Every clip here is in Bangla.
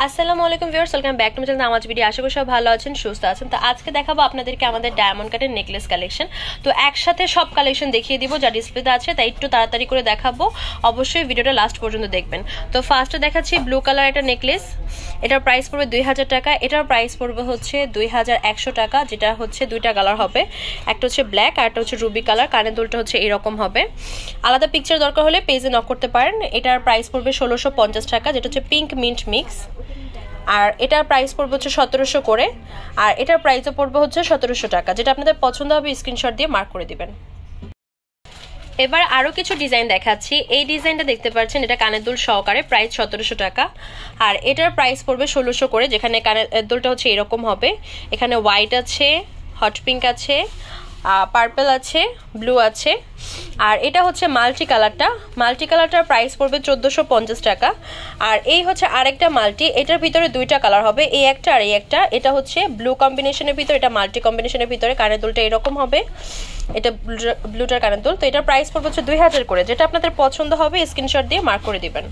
আসসালামু আলাইকুম viewers, welcome back to my channel নামাজ ভিডিও। আশা করি সব ভালো আছেন, সুস্থ আছেন। তো আজকে দেখাবো আপনাদেরকে আমাদের ডায়মন্ড কাটের নেকলেস কালেকশন। তো একসাথে সব কালেকশন দেখিয়ে দিব যা ডিসপ্লেতে আছে, তাই একটু তাড়াতাড়ি করে দেখাবো। অবশ্যই ভিডিওটা লাস্ট পর্যন্ত দেখবেন। তো ফার্স্টে দেখাচ্ছি ব্লু কালার একটা নেকলেস। এটার প্রাইস পড়বে 2000 টাকা। এটার প্রাইস পড়বে হচ্ছে 2100 টাকা, যেটা হচ্ছে দুইটা কালার হবে, একটা হচ্ছে ব্ল্যাক আর একটা হচ্ছে রুবি কালার। কানের দুলটা হচ্ছে এরকম হবে। আলাদা পিকচার দরকার হলে পেজে নক করতে পারেন। এটার প্রাইস পড়বে 1650 টাকা, যেটা হচ্ছে পিঙ্ক মিন্ট মিক্স। আর এটার প্রাইস পড়বে হচ্ছে 1700 করে। আর এটার প্রাইসও পড়বে হচ্ছে 1700 টাকা। যেটা আপনাদের পছন্দ হবে স্ক্রিনশট দিয়ে মার্ক করে দিবেন। এবার আরও কিছু ডিজাইন দেখাচ্ছি। এই ডিজাইনটা দেখতে পাচ্ছেন, এটা কানের দুল সহকারে, প্রাইস 1700 টাকা। আর এটার প্রাইস পড়বে 1600 করে, যেখানে কানের দুলটা হচ্ছে এরকম হবে। এখানে হোয়াইট আছে, হট পিঙ্ক আছে, পার্পল আছে, ব্লু আছে। আর এটা হচ্ছে মাল্টি কালারটার প্রাইস পড়বে 1450 টাকা। আর এই হচ্ছে আরেকটা মাল্টি, এটার ভিতরে দুইটা কালার হবে, এই একটা আর এই একটা। এটা হচ্ছে ব্লু কম্বিনেশনের ভিতরে, এটা মাল্টি কম্বিনেশনের ভিতরে। কানের দুলটা এরকম হবে, এটা ব্লুটার কানের দুল। তো এটার প্রাইস পড়বে হচ্ছে 2000 করে। যেটা আপনাদের পছন্দ হবে স্ক্রিনশট দিয়ে মার্ক করে দিবেন।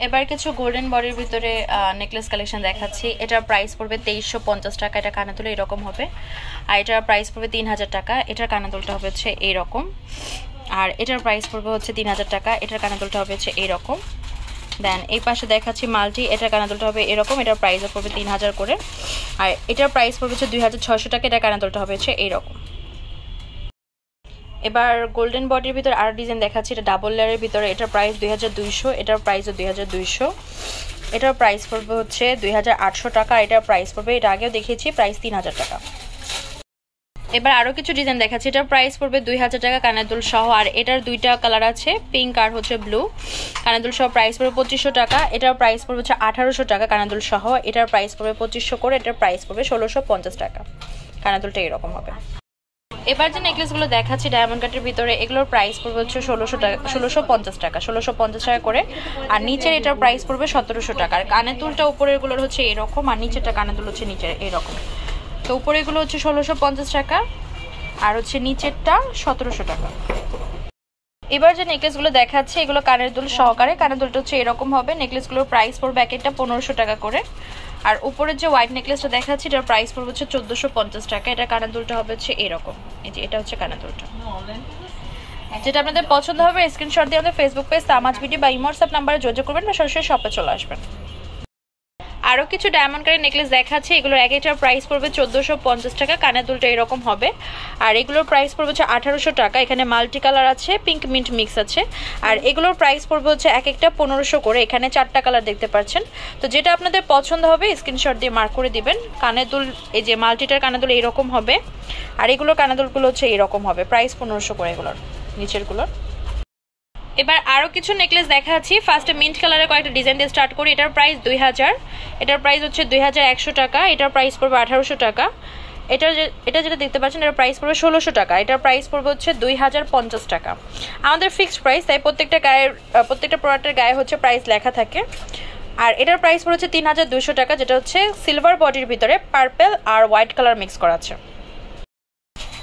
এবার কিছু গোল্ডেন বডির ভিতরে নেকলেস কালেকশন দেখাচ্ছি। এটার প্রাইস পড়বে 2350 টাকা। এটা কানের দুল এরকম হবে। আর এটার প্রাইস পড়বে 3000 টাকা। এটার কানের দুলটা হবে হচ্ছে এইরকম। আর এটার প্রাইস পড়বে হচ্ছে 3000 টাকা। এটার কানের দুলটা হবে হচ্ছে এইরকম। দেন এই পাশে দেখাচ্ছি মাল্টি, এটার কানের দুলটা হবে এরকম। এটার প্রাইসও পড়বে 3000 করে। আর এটার প্রাইস পড়বে হচ্ছে 2600 টাকা। এটার কানের দুলটা হবে হচ্ছে এইরকম। এবার গোল্ডেন বডির ভিতরে আর ডিজাইন দেখাচ্ছি। এটা ডাবল লেয়ারের ভিতরে। এটার প্রাইস 2200। এটার প্রাইসও 2200। এটার প্রাইস পড়বে হচ্ছে 2800 টাকা। এটার প্রাইস পড়বে, এটা আগেও দেখিয়েছি, প্রাইস 3000 টাকা। এবার আরও কিছু ডিজাইন দেখাচ্ছি। এটার প্রাইস পড়বে 2000 টাকা কানের দুল সহ। আর এটার দুইটা কালার আছে, পিঙ্ক আর হচ্ছে ব্লু। কানের দুল সহ প্রাইস পড়বে 2500 টাকা। এটার প্রাইস পড়বে হচ্ছে 1800 টাকা কানের দুল সহ। এটার প্রাইস পড়বে 2500 করে। এটার প্রাইস পড়বে 1650 টাকা। কানের দুলটা এরকম হবে। এবার যে নেকলেসগুলো দেখাচ্ছি ডায়মন্ড কাটের ভিতরে, এগুলোর প্রাইস পড়বে হচ্ছে 1650 টাকা 1650 টাকা করে। আর নিচের এটার প্রাইস পড়বে 1700 টাকা। আর কানের দুলটা উপরের গুলোর হচ্ছে এরকম, আর নিচেরটা কানের দুল হচ্ছে নিচের এরকম। তো উপরেগুলো হচ্ছে 1650 টাকা, আর হচ্ছে নিচেরটা 1700 টাকা। এবার যে নেকলেসগুলো দেখাচ্ছে, এগুলো কানের দুল সহকারে। কানের দুলটা হচ্ছে এরকম হবে। নেকলেসগুলোর প্রাইস পড়বে এক একটা 1500 টাকা করে। আর উপরের যে হোয়াইট নেকলেসটা দেখাচ্ছি, এটার প্রাইস পড়বে হচ্ছে 1450 টাকা। এটা কানের দুলটা হবে হচ্ছে এরকম। এই যে এটা হচ্ছে কানের দুলটা। যেটা আপনাদের পছন্দ হবে স্ক্রিনশট দিয়ে আমাদের ফেসবুক পেজ নামাজ ভিডিও বা ইমো হোয়াটসঅ্যাপ নাম্বারে যোগাযোগ করবেন বা সরাসরি শপে চলে আসবেন। আরও কিছু ডায়মন্ড কাটের নেকলেস দেখাচ্ছি। এগুলোর এক একটার প্রাইস পড়বে 1450 টাকা। কানের দুলটা এরকম হবে। আর এগুলোর প্রাইস পড়বে হচ্ছে 1800 টাকা। এখানে মাল্টি কালার আছে, পিঙ্ক মিন্ট মিক্স আছে। আর এগুলোর প্রাইস পড়বে হচ্ছে এক একটা 1500 করে। এখানে 4টা কালার দেখতে পাচ্ছেন। তো যেটা আপনাদের পছন্দ হবে স্ক্রিনশট দিয়ে মার্ক করে দিবেন। কানের দুল, এই যে মাল্টিটার কানের দুল এরকম হবে। আর এগুলোর কানের দুলগুলো হচ্ছে এরকম হবে, প্রাইস 1500 করে এগুলোর নিচেরগুলোর। এবার আরও কিছু নেকলেস দেখাচ্ছি। ফার্স্টে মিন্ট কালারের কয়েকটা ডিজাইন দিয়ে স্টার্ট করি। এটার প্রাইস 2000। এটার প্রাইস হচ্ছে 2100 টাকা। এটার প্রাইস পড়বে 1800 টাকা। এটা যেটা দেখতে পাচ্ছেন, এটার প্রাইস পড়বে 1600 টাকা। এটার প্রাইস পড়বে হচ্ছে 2050 টাকা। আমাদের ফিক্সড প্রাইস, তাই প্রত্যেকটা প্রোডাক্টের গায়ে হচ্ছে প্রাইস লেখা থাকে। আর এটার প্রাইস পড়ে হচ্ছে 3200 টাকা, যেটা হচ্ছে সিলভার বডির ভিতরে পার্পল আর হোয়াইট কালার মিক্স করা আছে।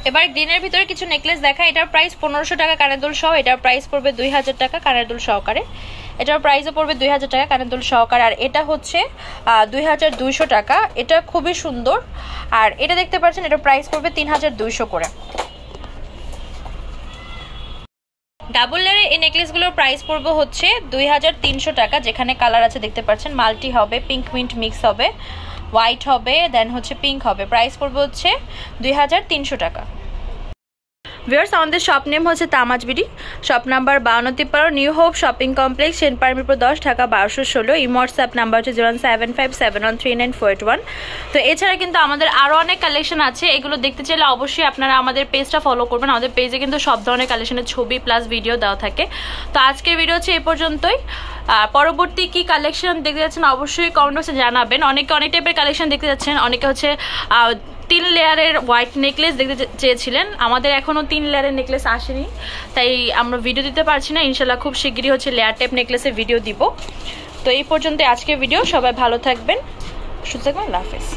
এবার গ্রিনের ভিতরে কিছু নেকলেস দেখা। এটার প্রাইস 1500 টাকা কানের দুল সহ। এটার প্রাইস পড়বে 2000 টাকা কানের দুল সহকারে। এটার প্রাইসও পড়বে 2000 টাকা কানের দুল সহকারে। আর এটা হচ্ছে 2200 টাকা। এটা খুবই সুন্দর। আর এটা দেখতে পাচ্ছেন, এটার প্রাইস পড়বে 3200 করে। ডাবল লেয়ারে এই নেকলেসগুলোর প্রাইস পড়বে হচ্ছে 2300 টাকা। যেখানে কালার আছে দেখতে পাচ্ছেন, মাল্টি হবে, পিঙ্ক মিন্ট মিক্স হবে, হোয়াইট হবে, দেন হচ্ছে পিঙ্ক হবে। প্রাইস পড়বে হচ্ছে 2300 টাকা। ভিউয়ার্স, আমাদের শপ নেম হচ্ছে তামাজ BD. Shop number 5253 new hope shopping complex, Senpara Mirpur 10, Dhaka 1216। এই হোয়াটসঅ্যাপ নাম্বার হচ্ছে 07571399481। তো এছাড়া কিন্তু আমাদের আরও অনেক কালেকশন আছে। এগুলো দেখতে চাইলে অবশ্যই আপনারা আমাদের পেজটা ফলো করবেন। আমাদের পেজে কিন্তু সব ধরনের কালেকশনের ছবি প্লাস ভিডিও দেওয়া থাকে। তো আজকের ভিডিও হচ্ছে এই পর্যন্তই। পরবর্তী কি কালেকশন দেখতে যাচ্ছেন অবশ্যই কমেন্ট বক্সে জানাবেন। অনেকে অনেক টাইপের কালেকশন দেখতে যাচ্ছেন। অনেকে হচ্ছে 3 লেয়ারের হোয়াইট নেকলেস দেখতে চেয়েছিলেন। আমাদের এখনও 3 লেয়ারের নেকলেস আসেনি, তাই আমরা ভিডিও দিতে পারছি না। ইনশাল্লাহ খুব শীঘ্রই হচ্ছে লেয়ার টাইপ নেকলেসের ভিডিও দিব। তো এই পর্যন্ত আজকের ভিডিও। সবাই ভালো থাকবেন, সুস্থ থাকবেন। আল্লাহ হাফেজ।